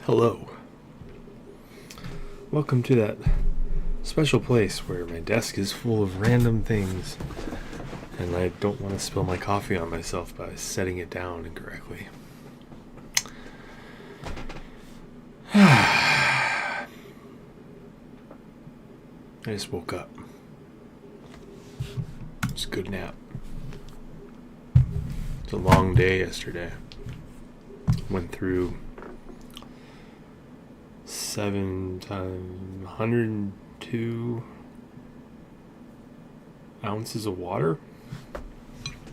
Hello. Welcome to that special place where my desk is full of random things and I don't want to spill my coffee on myself by setting it down incorrectly. I just woke up. It's a good nap. It's a long day yesterday. Went through 102 ounces of water.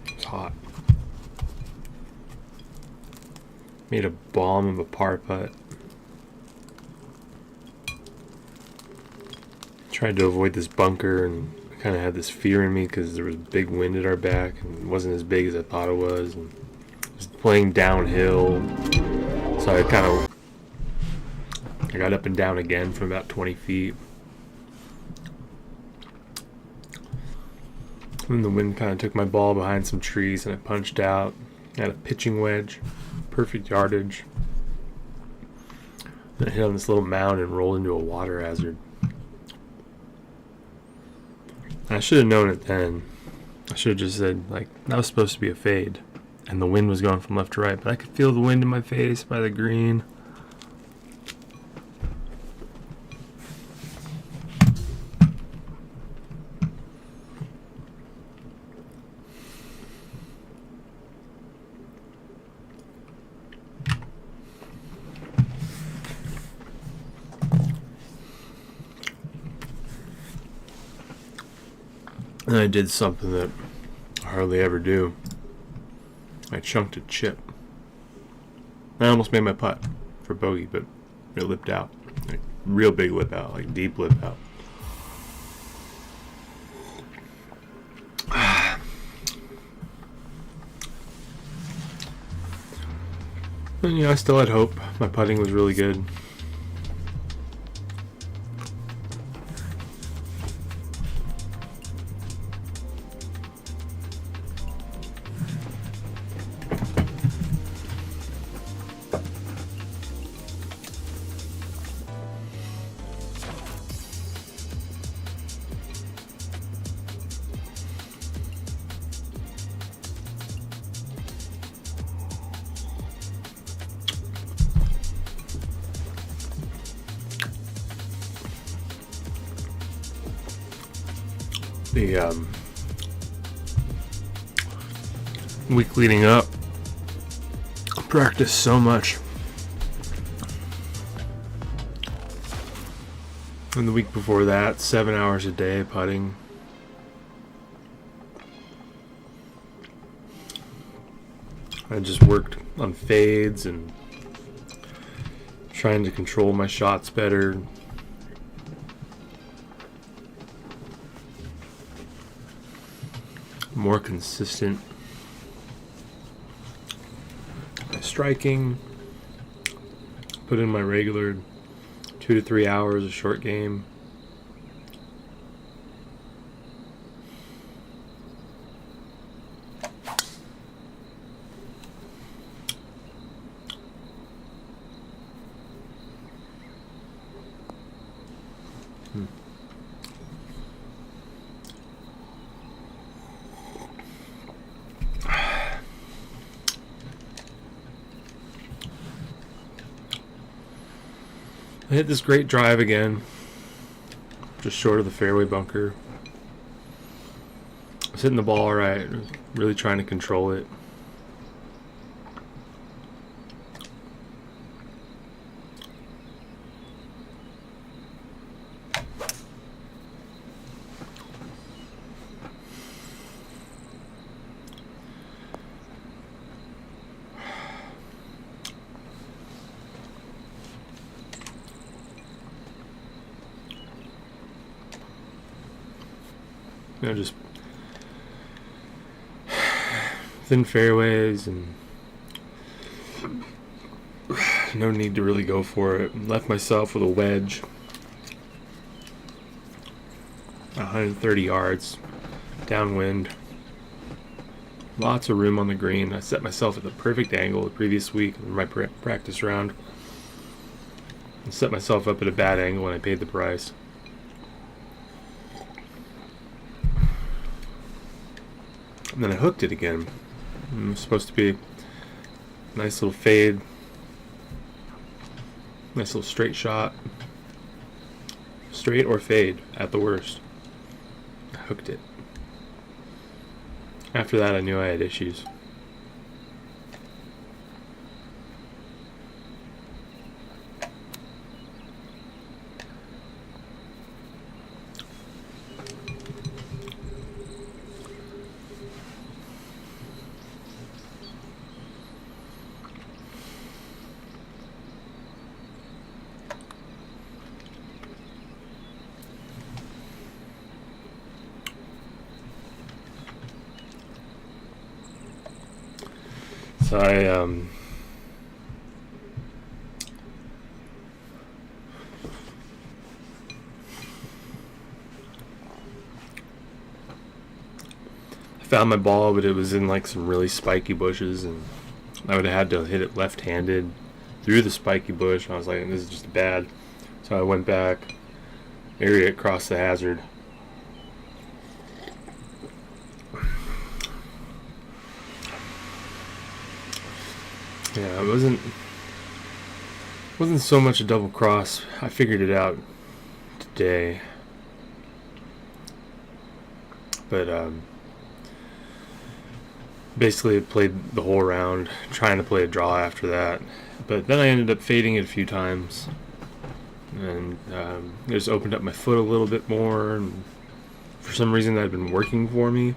It's hot. Made a bomb of a par putt. Tried to avoid this bunker and kind of had this fear in me because there was a big wind at our back and it wasn't as big as I thought it was. And I was playing downhill, so I got up and down again from about 20 feet. And the wind kind of took my ball behind some trees and I punched out. I had a pitching wedge, perfect yardage. And I hit on this little mound and rolled into a water hazard. I should have known it then. I should have just said, that was supposed to be a fade. And the wind was going from left to right, but I could feel the wind in my face by the green. And I did something that I hardly ever do. I chunked a chip. I almost made my putt for bogey, but it lipped out. Real big lip out, deep lip out. And I still had hope. My putting was really good. The week leading up, I practiced so much. And the week before that, 7 hours a day putting. I just worked on fades and trying to control my shots better. More consistent striking. Put in my regular 2 to 3 hours a short game. I hit this great drive again, just short of the fairway bunker. I was hitting the ball right, really trying to control it. Just thin fairways and no need to really go for it. Left myself with a wedge, 130 yards downwind. Lots of room on the green. I set myself at the perfect angle the previous week in my practice round. I set myself up at a bad angle when I paid the price. And then I hooked it again. It was supposed to be a nice little fade. Nice little straight shot. Straight or fade at the worst. I hooked it. After that I knew I had issues. So I found my ball, but it was in like some really spiky bushes, and I would have had to hit it left-handed through the spiky bush. And I was like, this is just bad. So I went back, area across the hazard. Yeah, it wasn't so much a double cross. I figured it out today. But basically played the whole round, trying to play a draw after that. But then I ended up fading it a few times, and it just opened up my foot a little bit more. And for some reason, that had been working for me.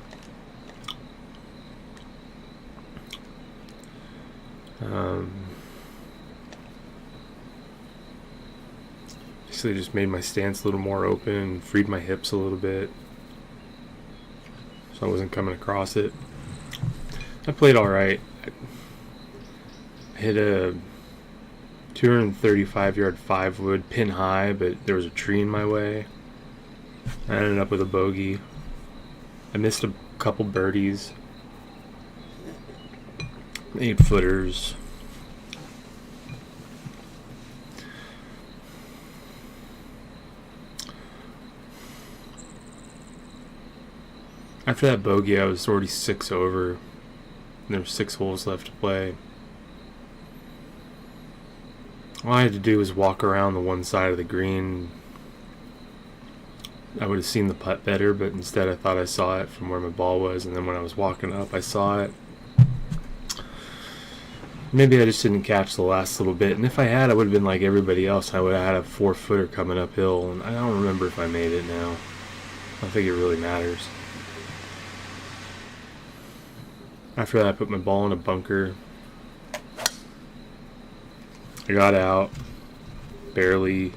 Basically just made my stance a little more open, freed my hips a little bit, so I wasn't coming across it. I played alright. I hit a 235 yard 5-wood pin high, but there was a tree in my way. I ended up with a bogey. I missed a couple birdies. 8-footers. After that bogey, I was already 6 over. There were 6 holes left to play. All I had to do was walk around the one side of the green. I would have seen the putt better, but instead I thought I saw it from where my ball was, and then when I was walking up, I saw it. Maybe I just didn't catch the last little bit, and if I had, I would have been like everybody else. I would have had a 4-footer coming uphill, and I don't remember if I made it now. I don't think it really matters. After that, I put my ball in a bunker. I got out, barely.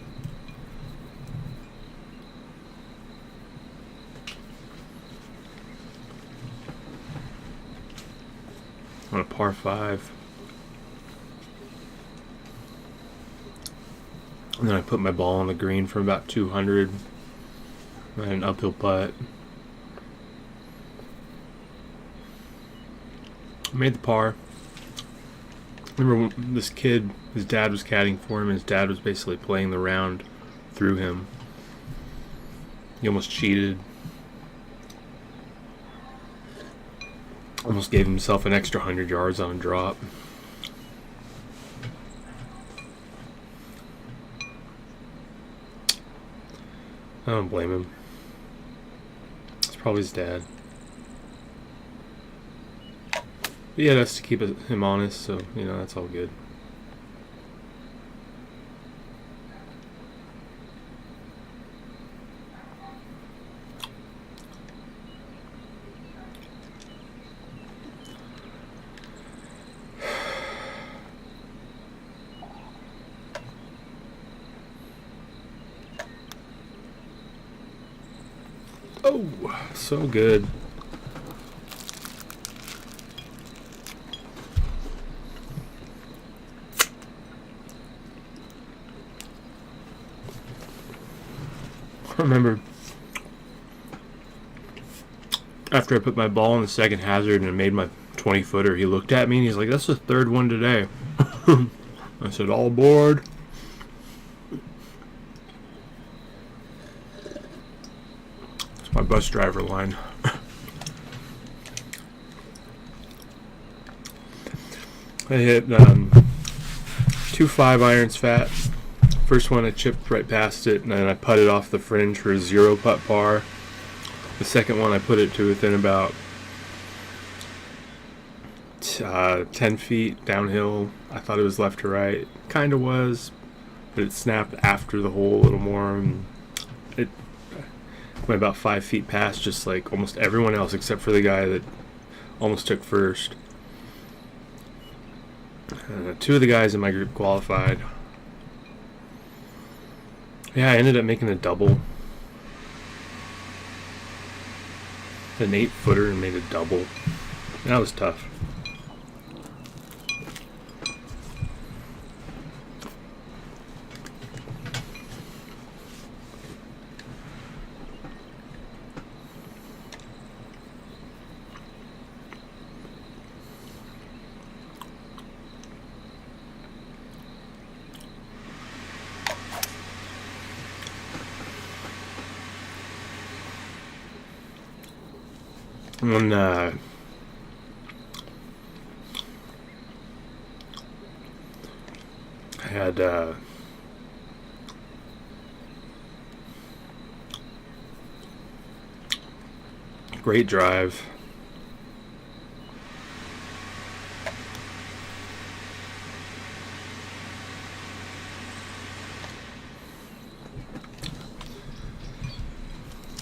On a par 5. And then I put my ball on the green from about 200. I had an uphill putt. I made the par. Remember when this kid, his dad was caddying for him, and his dad was basically playing the round through him. He almost cheated. Almost gave himself an extra 100 yards on a drop. I don't blame him. It's probably his dad. But yeah, that's to keep him honest, so, you know, that's all good. Oh, so good. I remember after I put my ball in the second hazard and I made my 20-footer, he looked at me and he's like, "That's the 3rd one today." I said, "All aboard." my bus driver line. I hit 2 5-irons fat. First one I chipped right past it, and then I putted off the fringe for a 0 putt par. The second one I put it to within about 10 feet downhill. I thought it was left to right. Kind of was, but it snapped after the hole a little more, and it went about 5 feet past just like almost everyone else except for the guy that almost took first. 2 of the guys in my group qualified. Yeah, I ended up making a double. An 8-footer and made a double. That was tough. When I had great drive.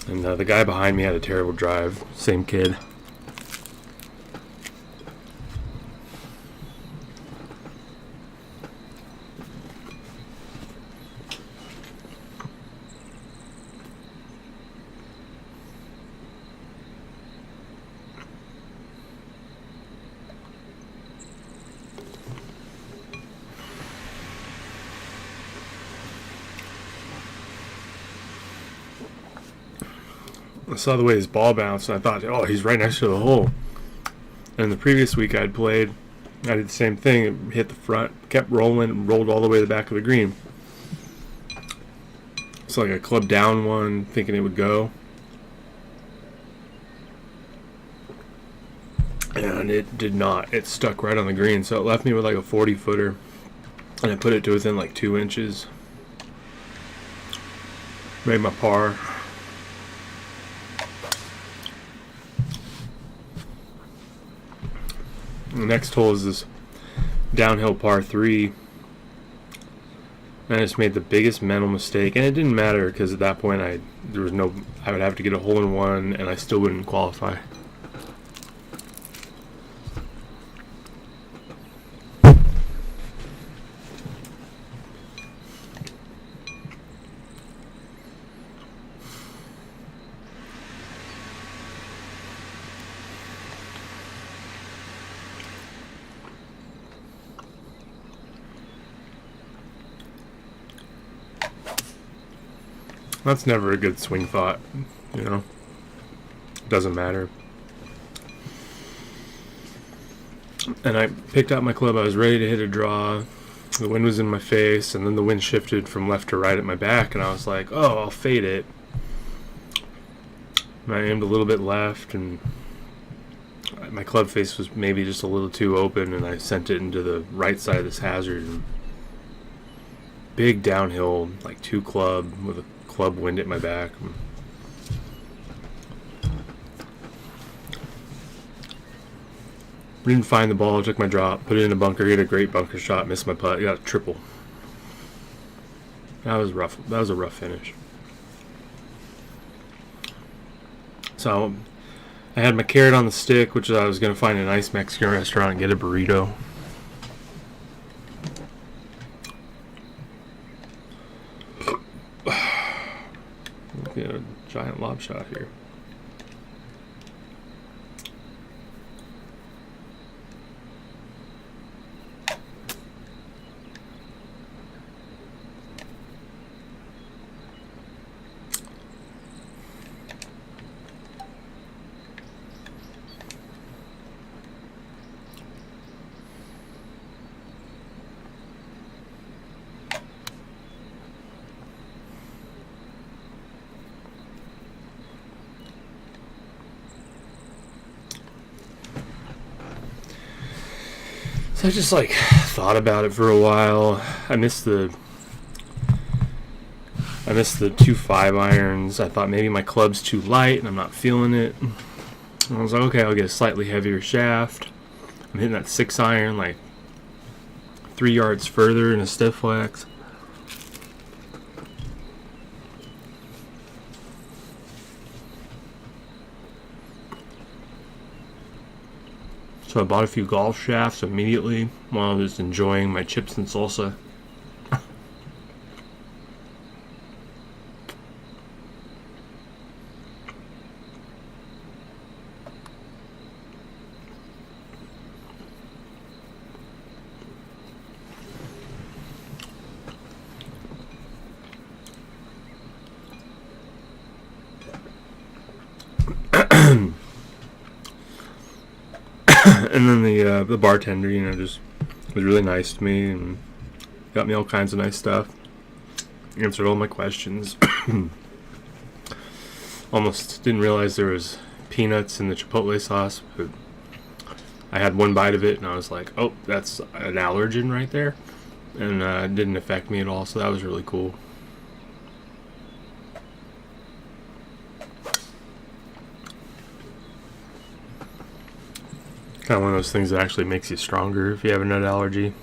And the guy behind me had a terrible drive. Same kid. I saw the way his ball bounced, and I thought, oh, he's right next to the hole. And the previous week I'd played, I did the same thing. It hit the front, kept rolling, and rolled all the way to the back of the green. It's like a club down one, thinking it would go. And it did not. It stuck right on the green, so it left me with like a 40-footer. And I put it to within like 2 inches. Made my par. The next hole is this downhill par 3. And I just made the biggest mental mistake, and it didn't matter because at that point I would have to get a hole in one, and I still wouldn't qualify. That's never a good swing thought, you know. Doesn't matter. And I picked out my club. I was ready to hit a draw. The wind was in my face, and then the wind shifted from left to right at my back, and I was like, oh, I'll fade it. And I aimed a little bit left, and my club face was maybe just a little too open, and I sent it into the right side of this hazard. And big downhill, like 2 club with a club wind at my back. Didn't find the ball, took my drop, put it in a bunker, hit a great bunker shot, missed my putt, got a triple. That was rough. That was a rough finish. So I had my carrot on the stick, which I was going to find a nice Mexican restaurant and get a burrito. Get a giant lob shot here. So I just like thought about it for a while. I missed the 2 5-irons. I thought maybe my club's too light and I'm not feeling it. And I was like, okay, I'll get a slightly heavier shaft. I'm hitting that 6-iron like 3 yards further in a stiff flex. So I bought a few golf shafts immediately while I was enjoying my chips and salsa. And then the bartender, just was really nice to me and got me all kinds of nice stuff. Answered all my questions. Almost didn't realize there was peanuts in the chipotle sauce, but I had one bite of it and I was like, oh, that's an allergen right there. And it didn't affect me at all, so that was really cool. Kind of one of those things that actually makes you stronger if you have a nut allergy.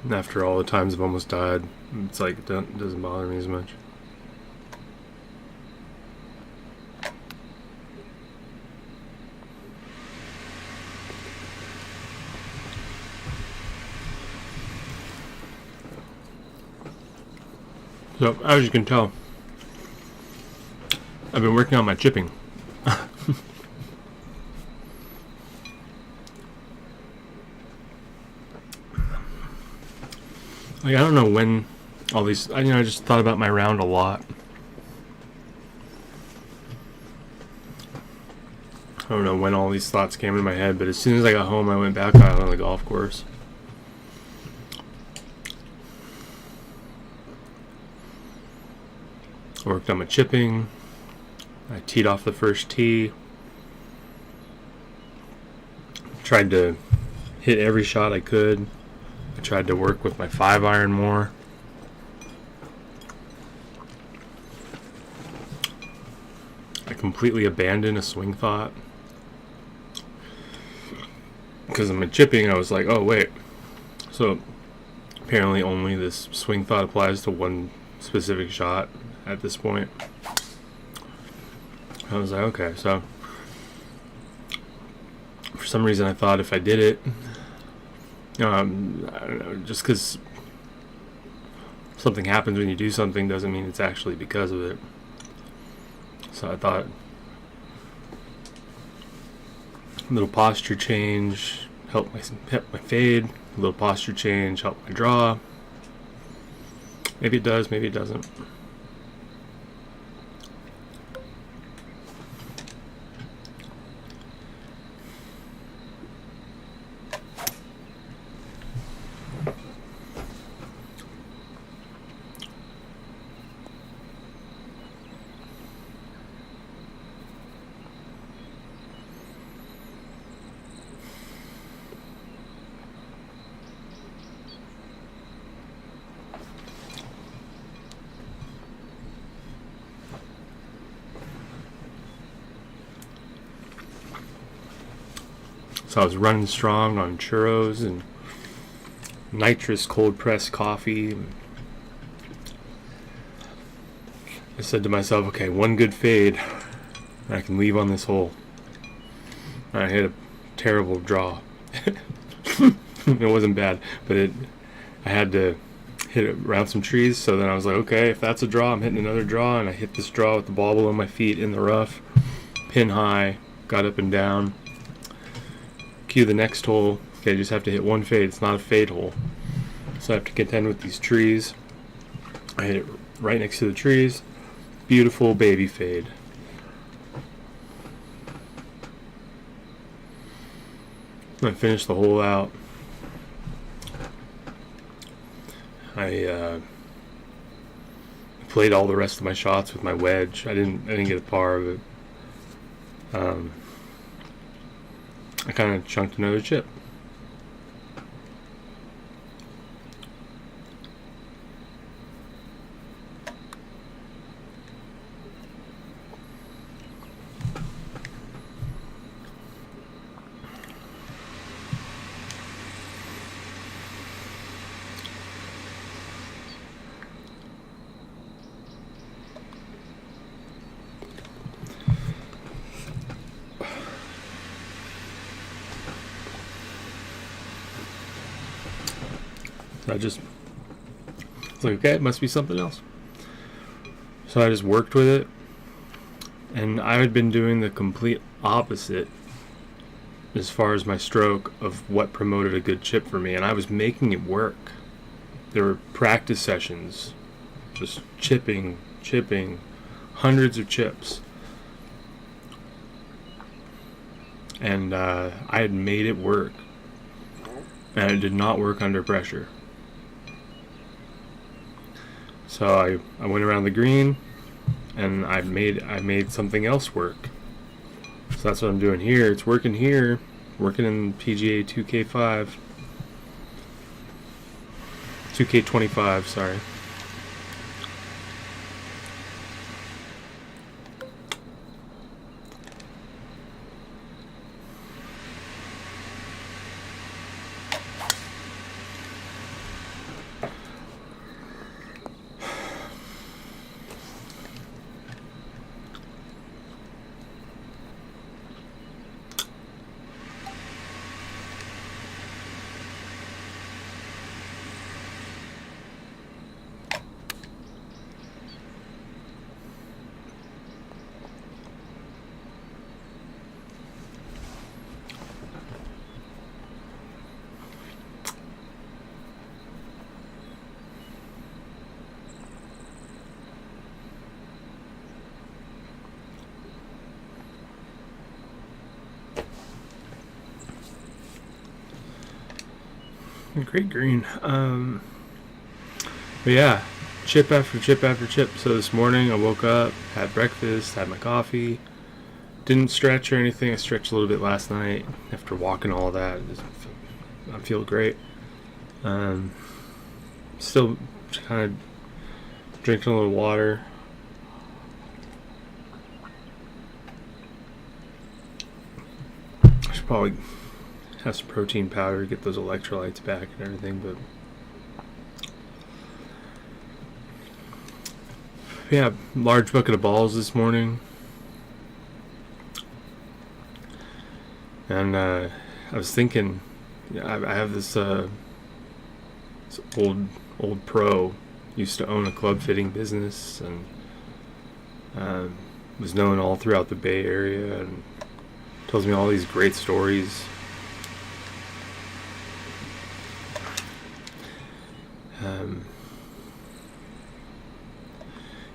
And after all the times I've almost died, it's like it doesn't bother me as much. So, as you can tell, I've been working on my chipping. Like, I don't know when all these... I just thought about my round a lot. I don't know when all these thoughts came into my head, but as soon as I got home, I went back out on the golf course. I worked on my chipping. I teed off the first tee. Tried to hit every shot I could. I tried to work with my 5-iron more. I completely abandoned a swing thought. Because of my chipping, I was like, oh wait. So apparently only this swing thought applies to one specific shot at this point. I was like, okay, so for some reason I thought if I did it, I don't know, just because something happens when you do something doesn't mean it's actually because of it. So I thought a little posture change help my fade, a little posture change help my draw. Maybe it does, maybe it doesn't. So I was running strong on churros and nitrous cold pressed coffee. I said to myself, okay, one good fade and I can leave on this hole. And I hit a terrible draw. It wasn't bad, but I had to hit it around some trees. So then I was like, okay, if that's a draw, I'm hitting another draw. And I hit this draw with the ball below my feet in the rough, pin high, got up and down. cue the next hole. Okay, I just have to hit one fade. It's not a fade hole. So I have to contend with these trees. I hit it right next to the trees. Beautiful baby fade. I finished the hole out. I played all the rest of my shots with my wedge. I didn't get a par, but I kind of chunked another chip. I just was like, okay, it must be something else. So I just worked with it, and I had been doing the complete opposite as far as my stroke of what promoted a good chip for me, and I was making it work. There were practice sessions, just chipping, hundreds of chips, and I had made it work, and it did not work under pressure. So I went around the green, and I made something else work. So that's what I'm doing here. It's working here, working in PGA 2K25, sorry. Great green. But yeah, chip after chip after chip. So this morning I woke up, had breakfast, had my coffee. Didn't stretch or anything. I stretched a little bit last night after walking all that. I feel great. Still kind of drinking a little water. I should probably have some protein powder to get those electrolytes back and everything, but yeah, large bucket of balls this morning, and I was thinking, I have this old pro used to own a club fitting business, and was known all throughout the Bay Area, and tells me all these great stories.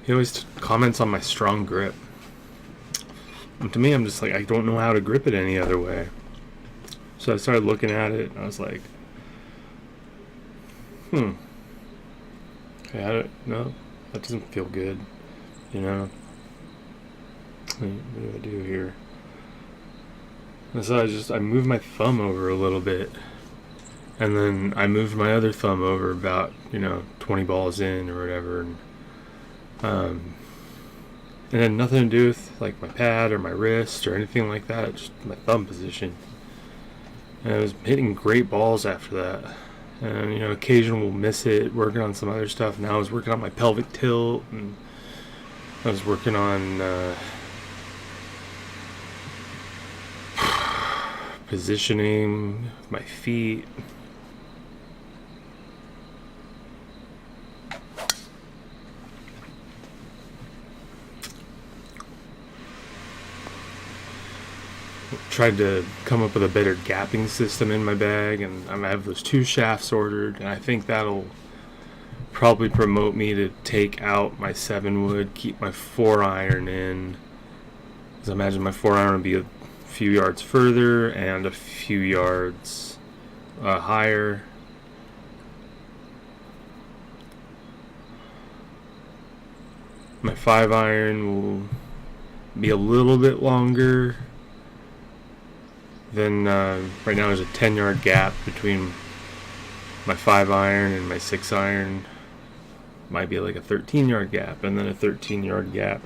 He always comments on my strong grip. And to me, I'm just like, I don't know how to grip it any other way. So I started looking at it, and I was like, okay, no, that doesn't feel good, you know? What do I do here? And so I moved my thumb over a little bit, and then I moved my other thumb over about, 20 balls in or whatever, and it had nothing to do with like my pad or my wrist or anything like that, just my thumb position. And I was hitting great balls after that. And occasionally we'll miss it, working on some other stuff. Now I was working on my pelvic tilt, and I was working on positioning my feet. tried to come up with a better gapping system in my bag, and I have those 2 shafts ordered, and I think that'll probably promote me to take out my 7 wood, keep my 4 iron in, because I imagine my 4 iron will be a few yards further and a few yards higher. My 5 iron will be a little bit longer than right now. There's a 10-yard gap between my 5 iron and my 6 iron. Might be like a 13-yard gap, and then a 13-yard gap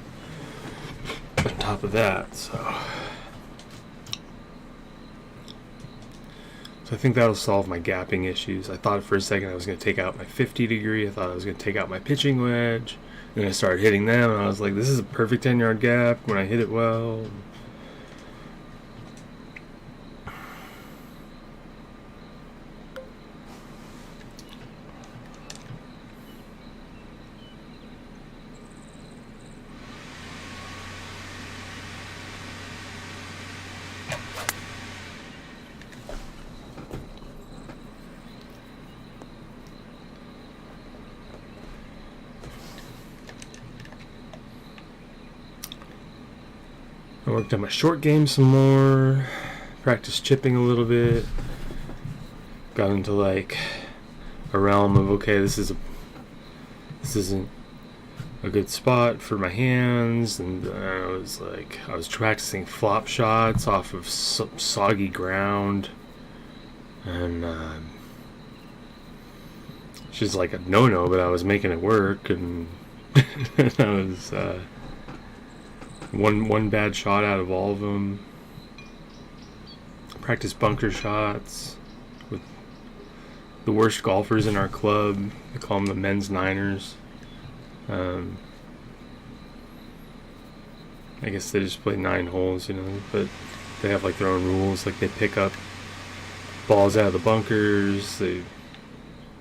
on top of that. So I think that'll solve my gapping issues. I thought for a second I was going to take out my 50 degree. I thought I was going to take out my pitching wedge. Then I started hitting them, and I was like, this is a perfect 10-yard gap when I hit it well. I worked on my short game some more, practiced chipping a little bit, got into like a realm of, okay, this isn't a good spot for my hands, and I was practicing flop shots off of soggy ground, and she's like a no-no, but I was making it work, and I was one bad shot out of all of them. Practice bunker shots with the worst golfers in our club. They call them the men's niners. I guess they just play 9 holes, but they have like their own rules. Like they pick up balls out of the bunkers. They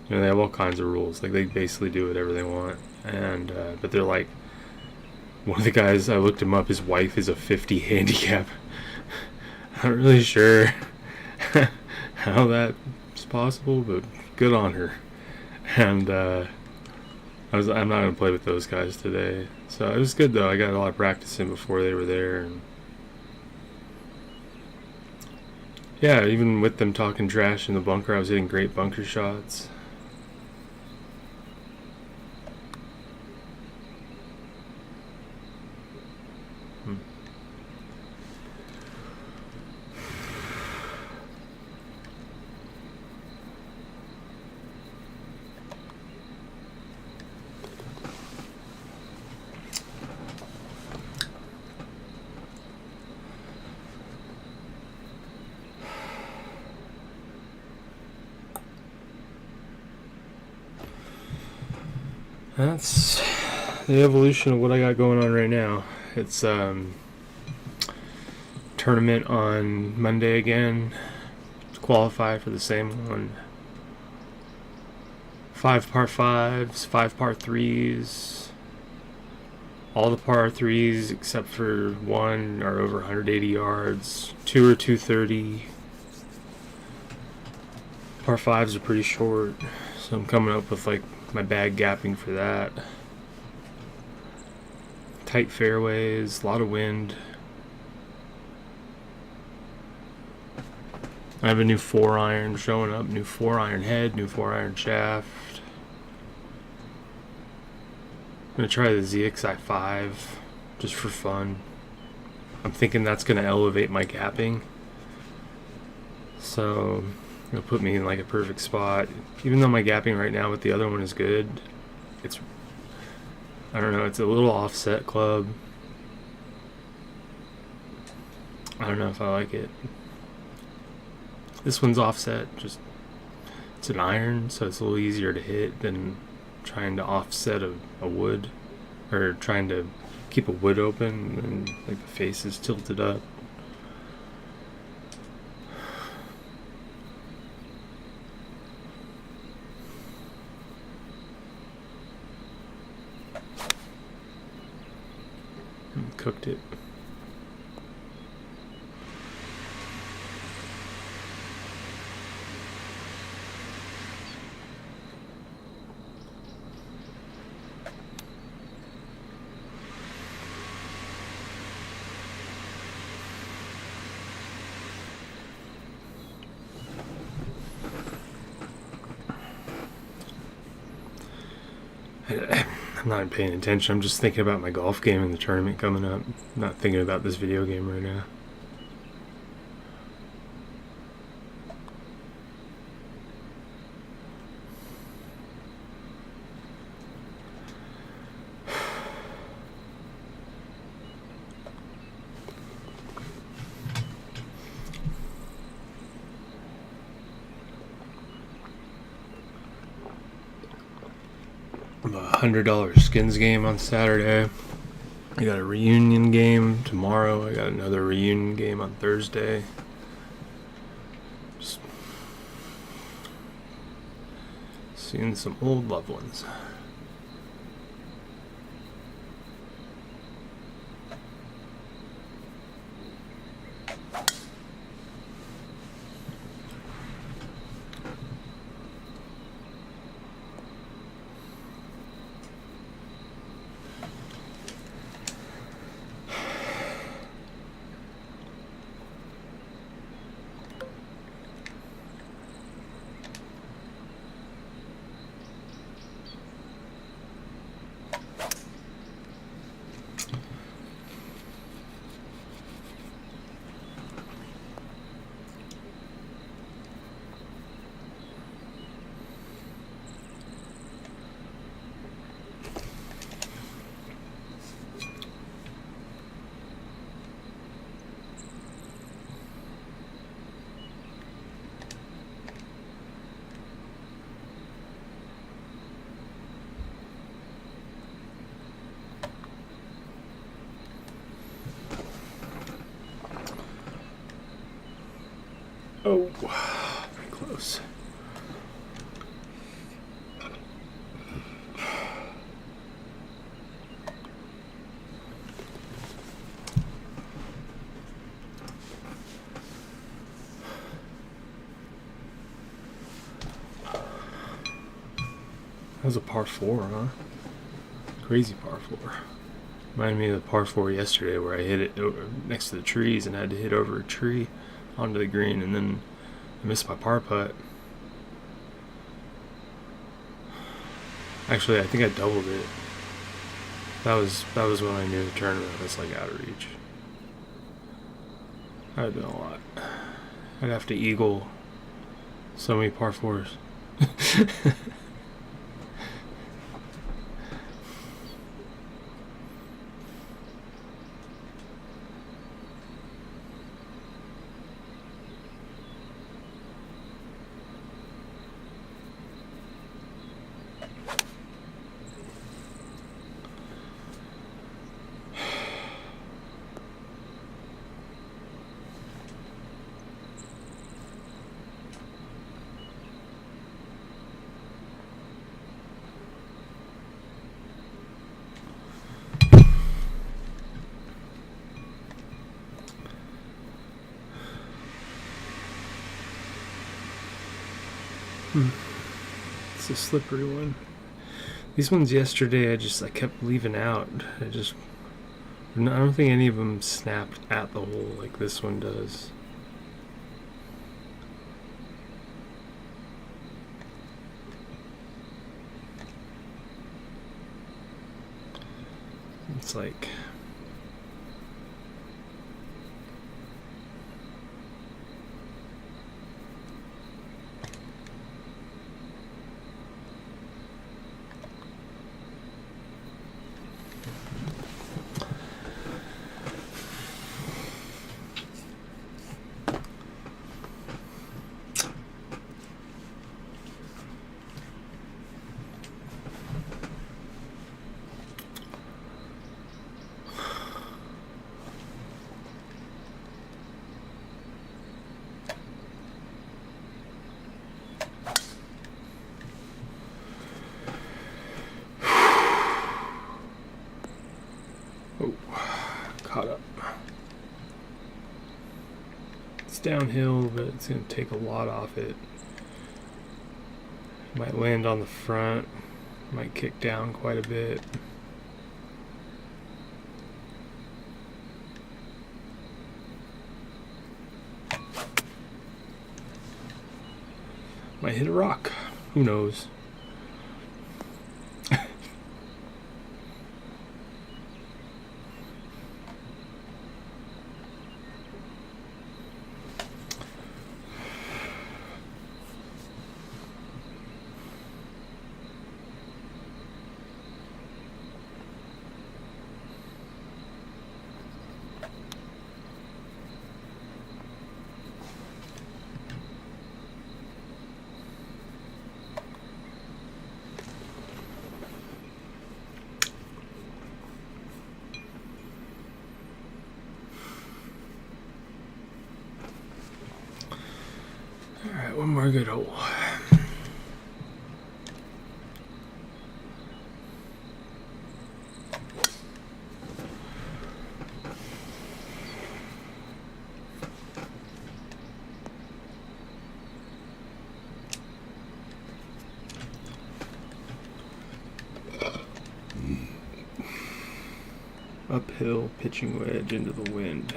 have all kinds of rules. Like they basically do whatever they want. And but they're like, one of the guys, I looked him up, his wife is a 50 handicap. Not really sure how that's possible, but good on her. And I'm not going to play with those guys today. So it was good though. I got a lot of practice in before they were there. And yeah, even with them talking trash in the bunker, I was hitting great bunker shots. That's the evolution of what I got going on right now. It's tournament on Monday again to qualify for the same one. 5 par 5s, 5 par 3s. All the par 3s except for 1 are over 180 yards. 2 are 230. Par 5s are pretty short, so I'm coming up with like my bag gapping for that. Tight fairways, a lot of wind. I have a new 4 iron showing up, new 4 iron head, new 4 iron shaft. I'm gonna try the ZXi5 just for fun. I'm thinking that's gonna elevate my gapping, so it'll put me in like a perfect spot. Even though my gapping right now with the other one is good, I don't know, it's a little offset club. I don't know if I like it. This one's offset, it's an iron, so it's a little easier to hit than trying to offset a wood, or trying to keep a wood open and like the face is tilted up. Cooked it. I'm not paying attention. I'm just thinking about my golf game and the tournament coming up. I'm not thinking about this video game right now. $100 skins game on Saturday. I got a reunion game tomorrow. I got another reunion game on Thursday. Just seeing some old loved ones. Oh, pretty close. That was a par 4, huh? Crazy par 4. Reminded me of the par 4 yesterday where I hit it over, next to the trees and had to hit over a tree onto the green, and then I missed my par putt. Actually, I think I doubled it. That was when I knew the tournament was like out of reach. That would have been a lot. I'd have to eagle so many par 4s. It's a slippery one. These ones yesterday, I kept leaving out. I don't think any of them snapped at the hole like this one does. It's like caught up. It's downhill, but it's going to take a lot off it. Might land on the front, might kick down quite a bit. Might hit a rock. Who knows? more good hole. Uphill pitching wedge into the wind.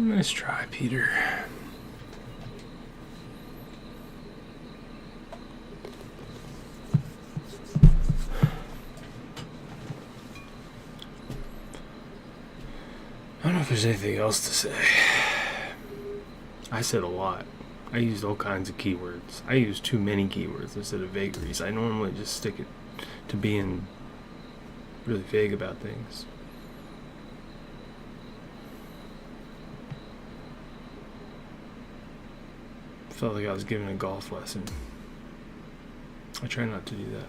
Nice try, Peter. I don't know if there's anything else to say. I said a lot. I used all kinds of keywords. I used too many keywords instead of vagaries. I normally just stick it to being really vague about things. Felt like I was giving a golf lesson. I try not to do that.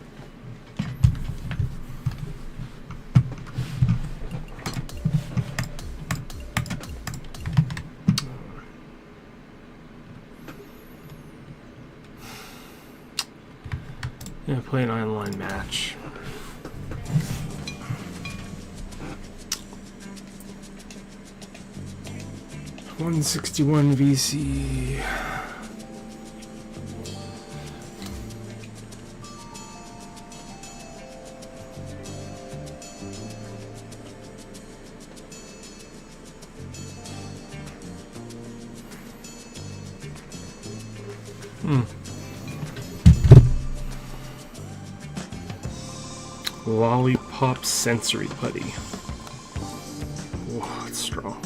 Yeah, play an online match. $161 VC. Lollipop sensory putty. Whoa, it's strong.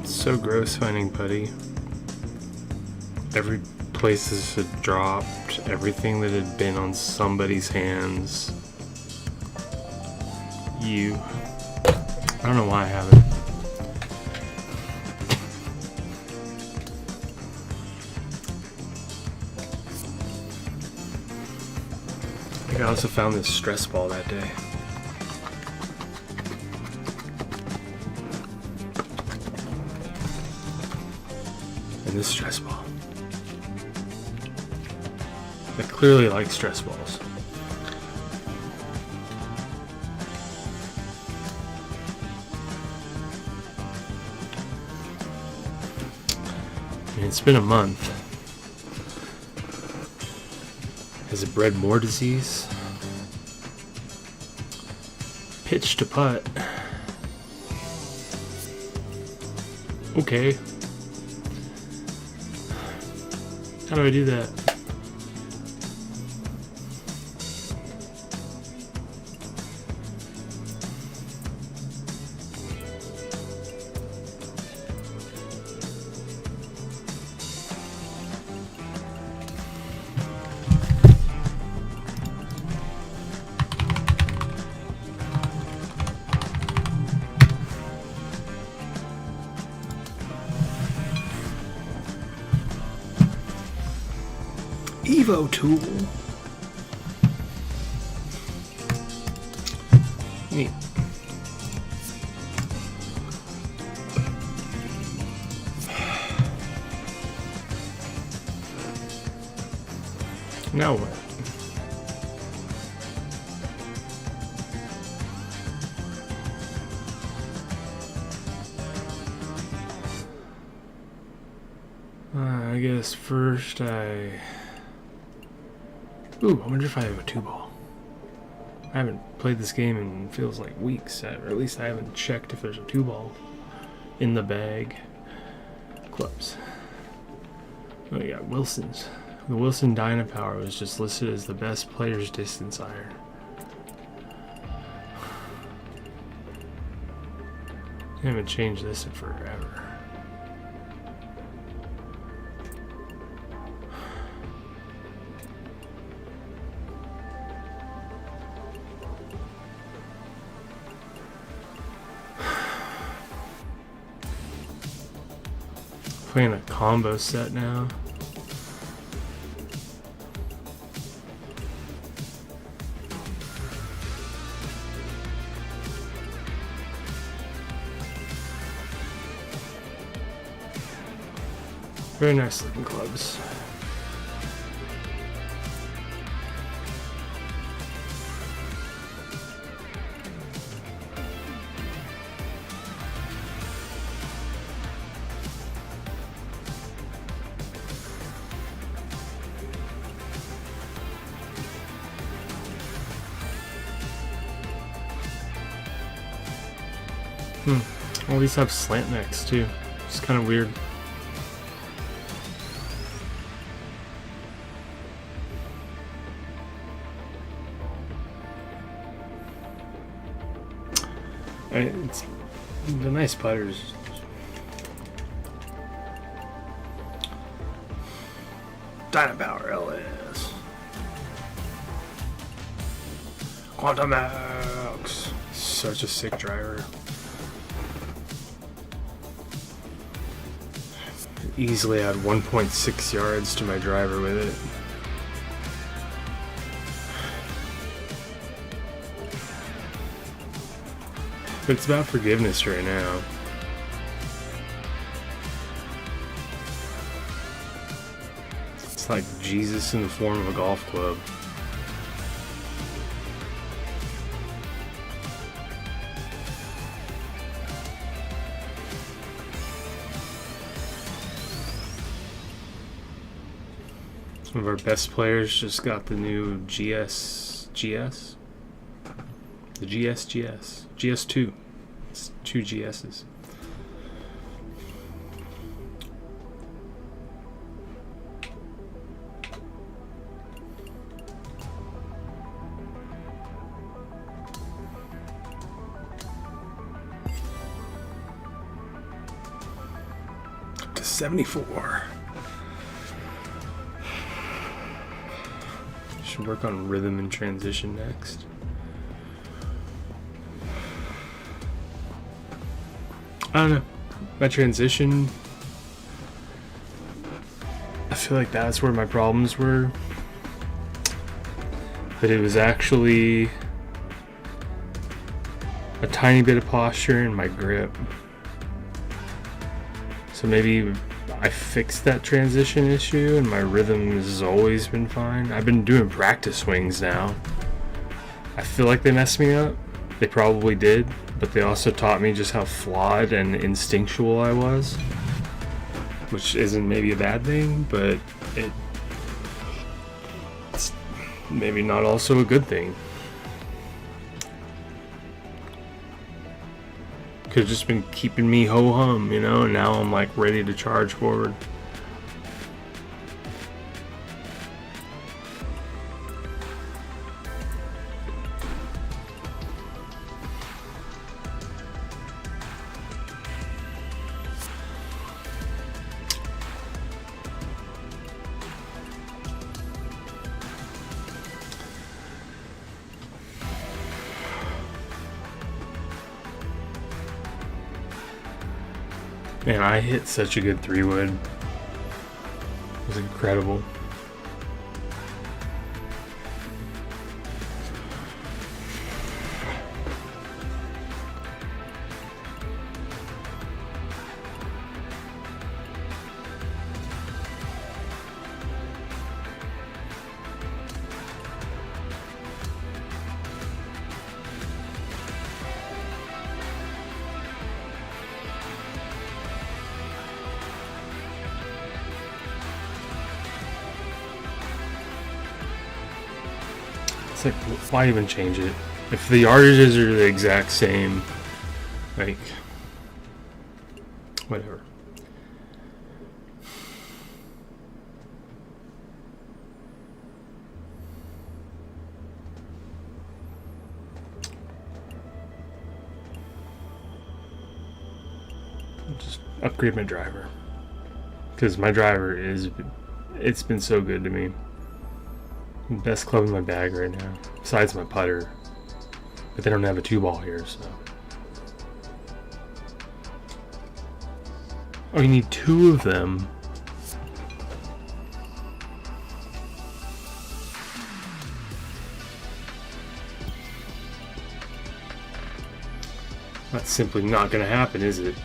It's so gross finding putty. Every place this had dropped, everything that had been on somebody's hands. I don't know why I haven't. I also found this stress ball that day. And this stress ball. I clearly like stress balls. I mean, it's been a month. Has it bred more disease? Pitch to putt. Okay. How do I do that? Evo tool. Neat. Now what? I guess first Ooh, I wonder if I have a 2-ball. I haven't played this game in feels like weeks, or at least I haven't checked if there's a 2-ball in the bag. Clubs. Oh, you got Wilson's. The Wilson Dynapower was just listed as the best player's distance iron. I haven't changed this in forever. Playing a combo set now. Very nice looking clubs. All these have slant necks too. It's kind of weird. It's the nice putters. Dynapower LS. Quantum Max. Such a sick driver. Easily add 1.6 yards to my driver with it. But it's about forgiveness right now. It's like Jesus in the form of a golf club. Some of our best players just got the new GS? The GS2. It's 2 GSs. Up to 74. Should work on rhythm and transition next. I don't know. My transition, I feel like that's where my problems were. But it was actually a tiny bit of posture in my grip. So maybe I fixed that transition issue and my rhythm has always been fine. I've been doing practice swings now. I feel like they messed me up. They probably did, but they also taught me just how flawed and instinctual I was, which isn't maybe a bad thing, but it's maybe not also a good thing. Could have just been keeping me ho-hum, you know, and now I'm like ready to charge forward. Man, I hit such a good 3-wood. It was incredible. It's like, why even change it? If the yardages are the exact same, like, whatever. upgrade my driver. Because my driver it's been so good to me. Best club in my bag right now, besides my putter. But they don't have a 2-ball here, so. Oh, you need 2 of them. That's simply not going to happen, is it?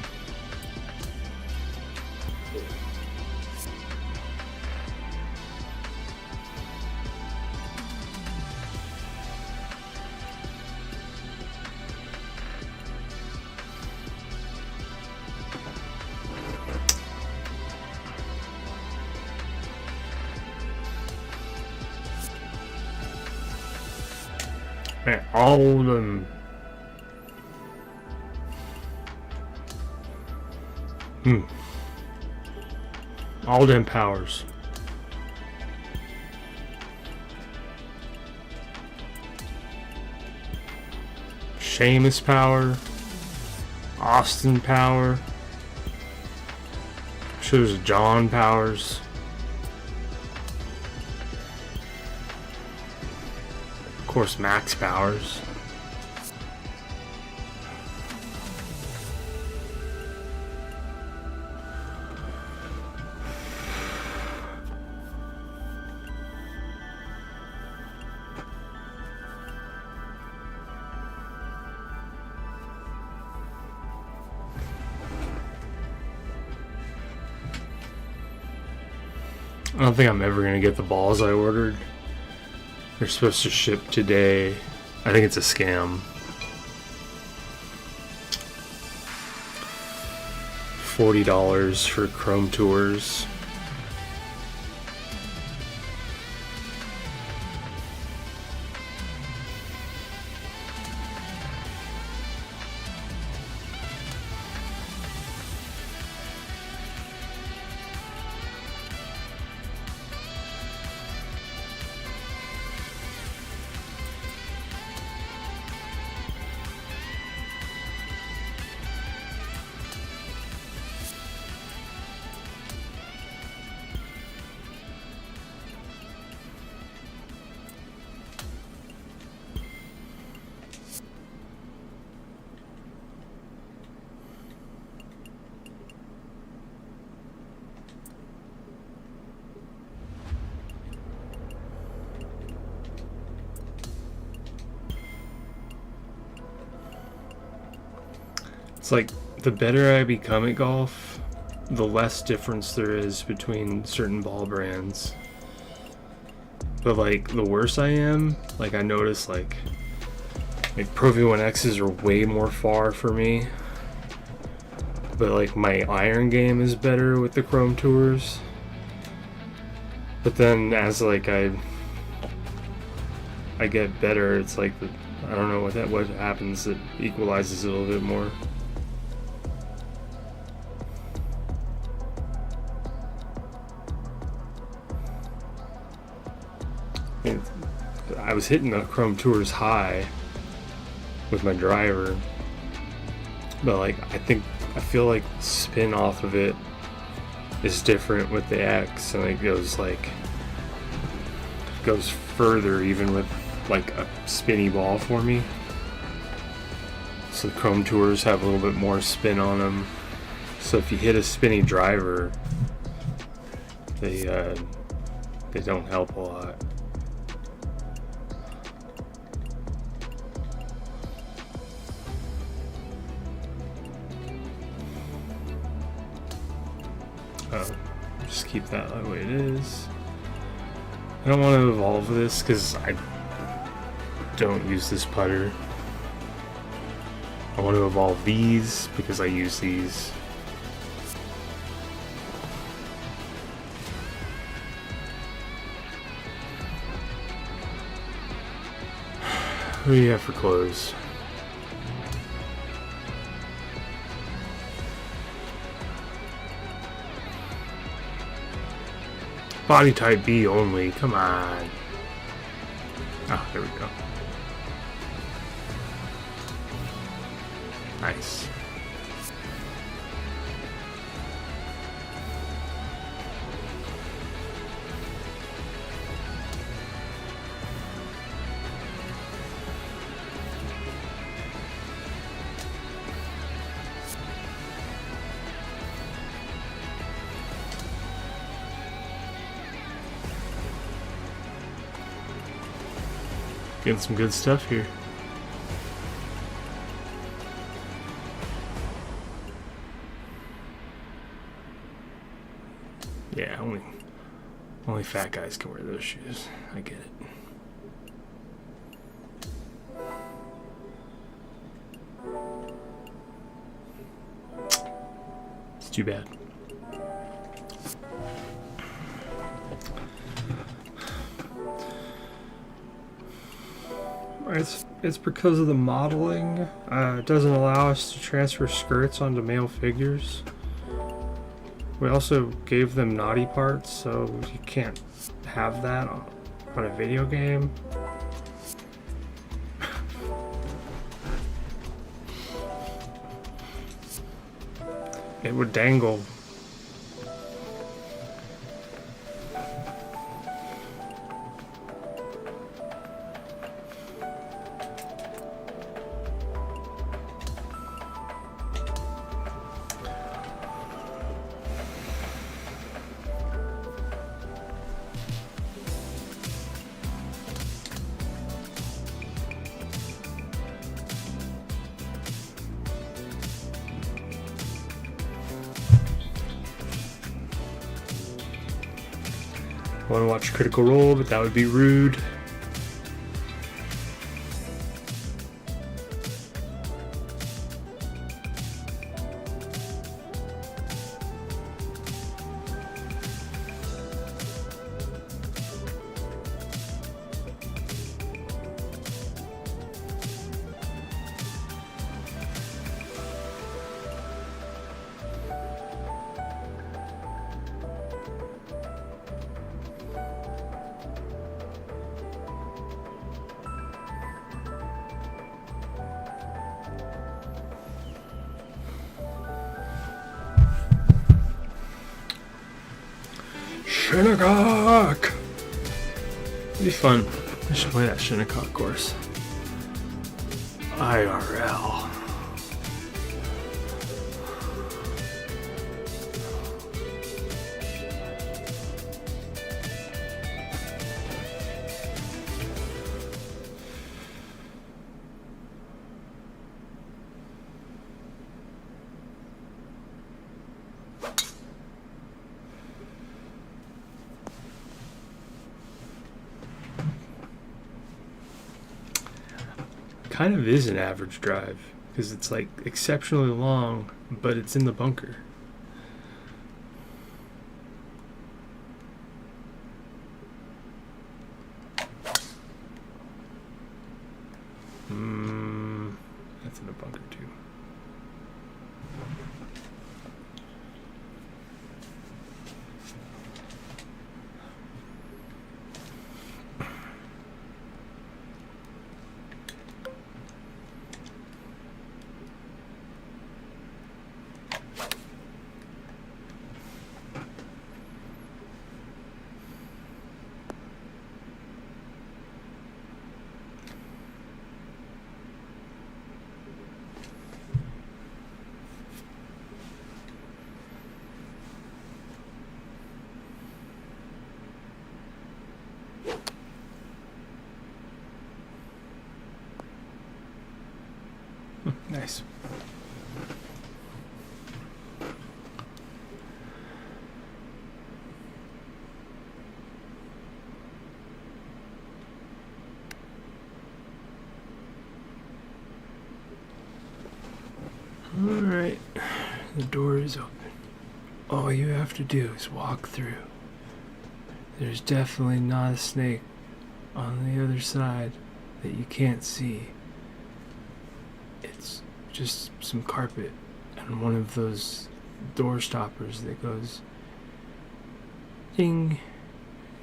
Man, all of them. All them powers. Sheamus power. Austin power. I'm sure there's John powers. Of course, Max powers. I don't think I'm ever going to get the balls I ordered. They're supposed to ship today. I think it's a scam. $40 for Chrome Tours. It's like, the better I become at golf, the less difference there is between certain ball brands. But like, the worse I am, like I notice like Pro V1X's are way more far for me. But like my iron game is better with the Chrome Tours. But then as like I get better, it's like I don't know what happens that equalizes it a little bit more. I was hitting the Chrome Tours high with my driver, but like I feel like spin off of it is different with the X, and it goes further even with like a spinny ball for me. So the Chrome Tours have a little bit more spin on them. So if you hit a spinny driver, they don't help a lot. Just keep that the way it is. I don't want to evolve this because I don't use this putter. I want to evolve these because I use these. What do you have for clothes? Body type B only, come on. Ah, there we go. Nice. Getting some good stuff here. Yeah, only fat guys can wear those shoes. I get it. It's too bad. It's because of the modeling. It doesn't allow us to transfer skirts onto male figures. We also gave them naughty parts, so you can't have that on a video game. It would dangle. I want to watch Critical Role, but that would be rude. Shinnecock! It'd be fun. I should play that Shinnecock course. IRL. Kind of is an average drive because it's like exceptionally long, but it's in the bunker. That's in the bunker too. Nice. All right, the door is open. All you have to do is walk through. There's definitely not a snake on the other side that you can't see. It's just some carpet and one of those door stoppers that goes ding.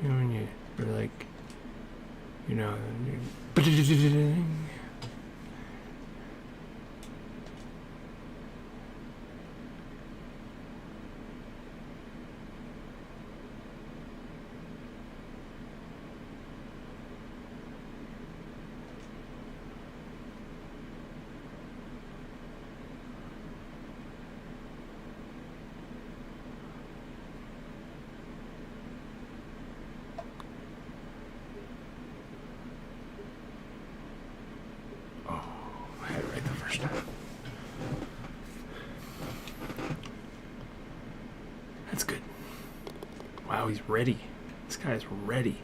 You know, when you're like, you know, ding. That's good. Wow, he's ready. This guy's ready.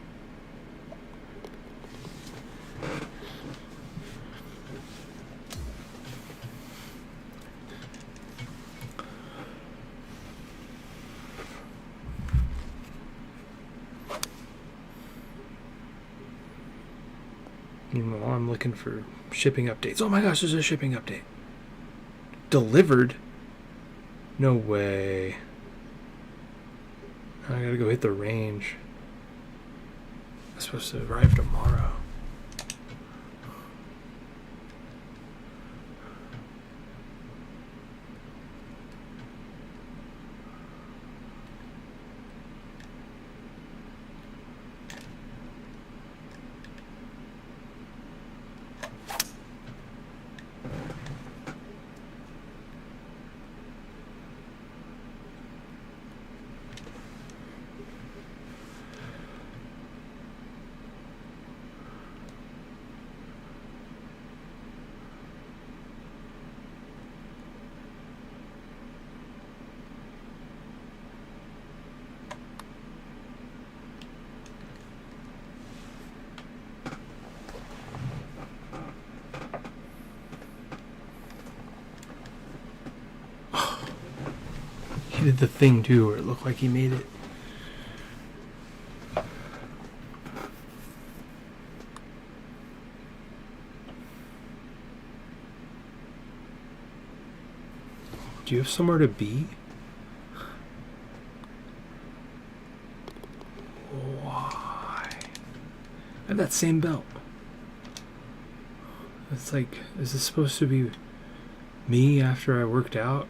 Meanwhile, I'm looking for shipping updates. Oh my gosh, there's a shipping update. Delivered? No way. I gotta go hit the range. It's supposed to arrive tomorrow. He did the thing too where it looked like he made it. Do you have somewhere to be? Why? I have that same belt. It's like, is this supposed to be me after I worked out?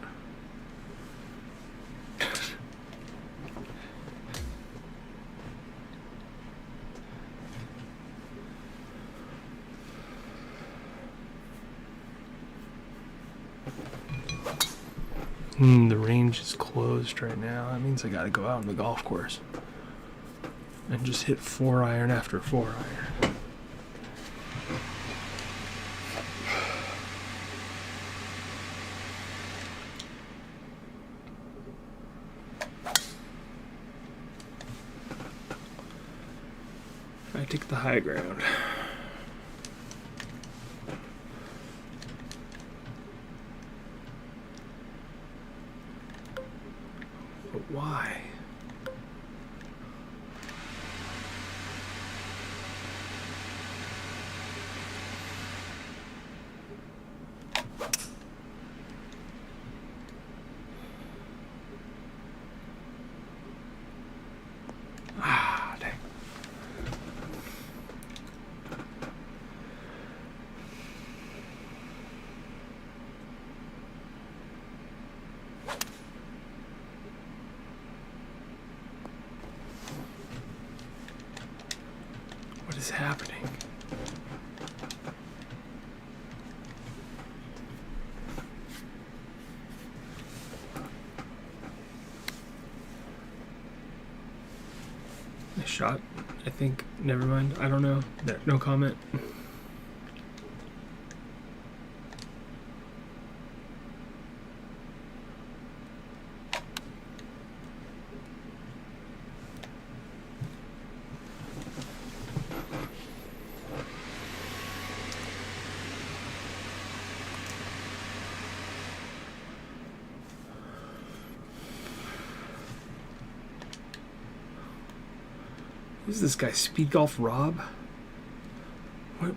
The range is closed right now. That means I gotta go out on the golf course and just hit 4-iron after 4-iron. I take the high ground. But why? Ah, dang. What is happening? Nice shot, I think. Never mind. I don't know. No comment. Who's this guy? Speed Golf Rob? What?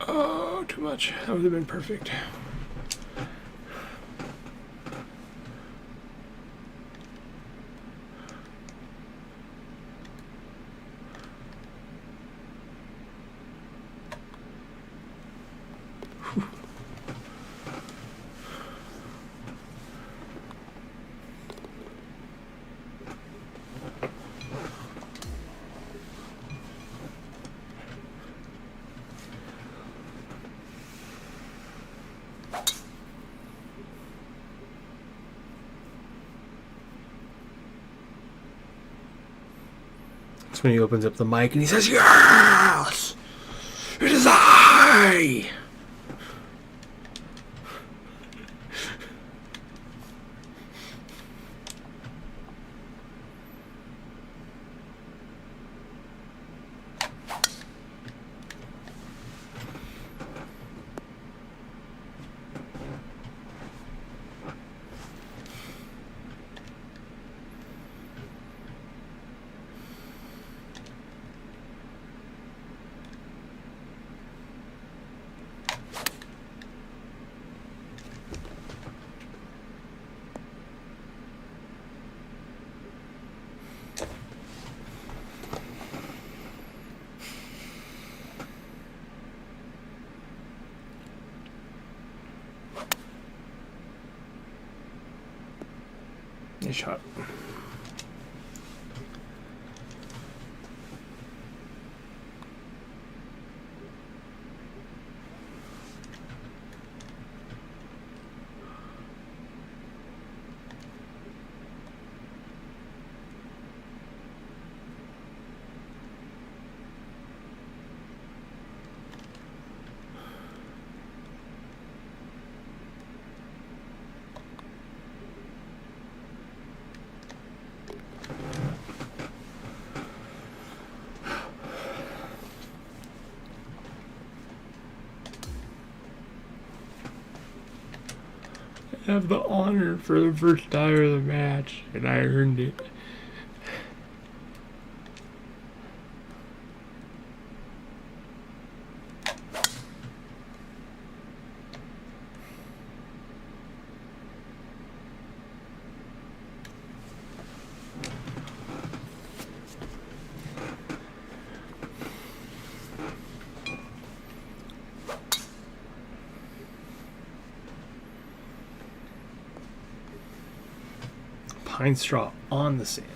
Oh, too much. That would have been perfect. That's when he opens up the mic and he says, "Yes! It is I!" Nice shot. I have the honor for the first tire of the match, and I earned it. Pine straw on the sand.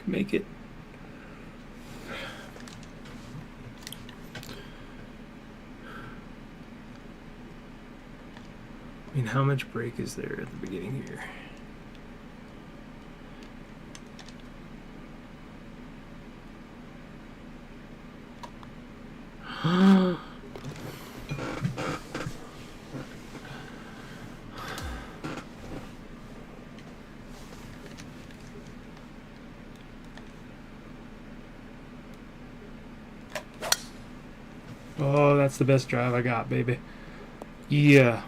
Make it. I mean, how much break is there at the beginning here? Oh, that's the best drive I got, baby. Yeah.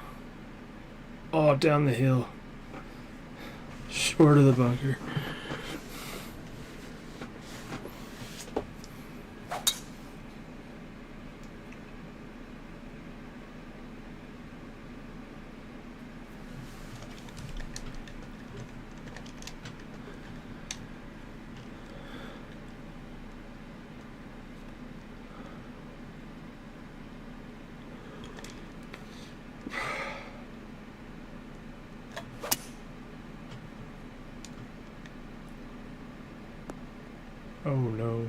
Oh, down the hill. Short of the bunker. Oh no.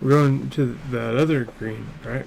We're going to that other green, right?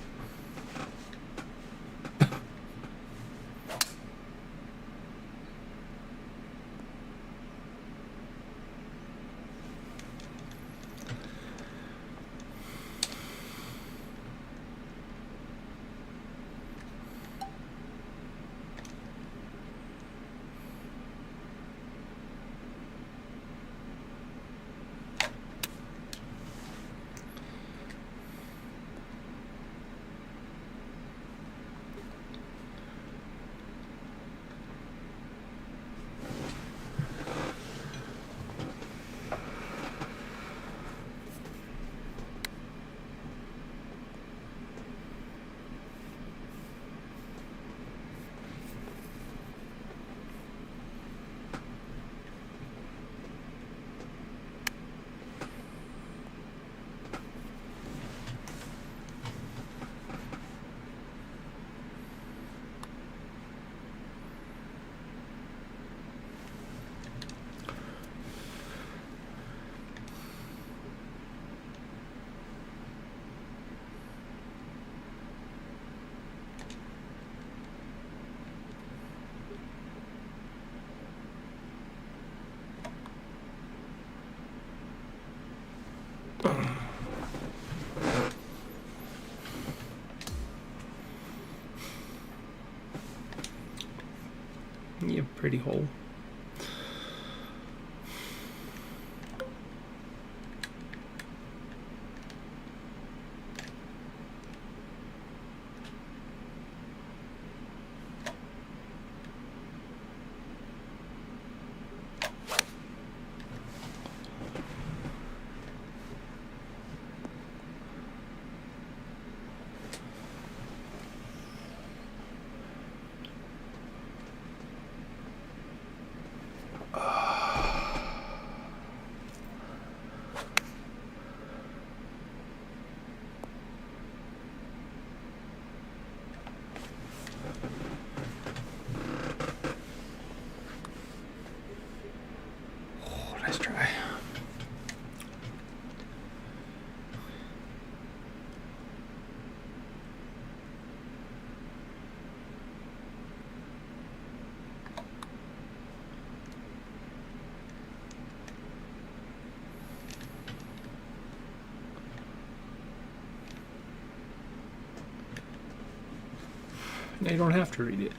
be a pretty hole. Nice try. Now you don't have to read it.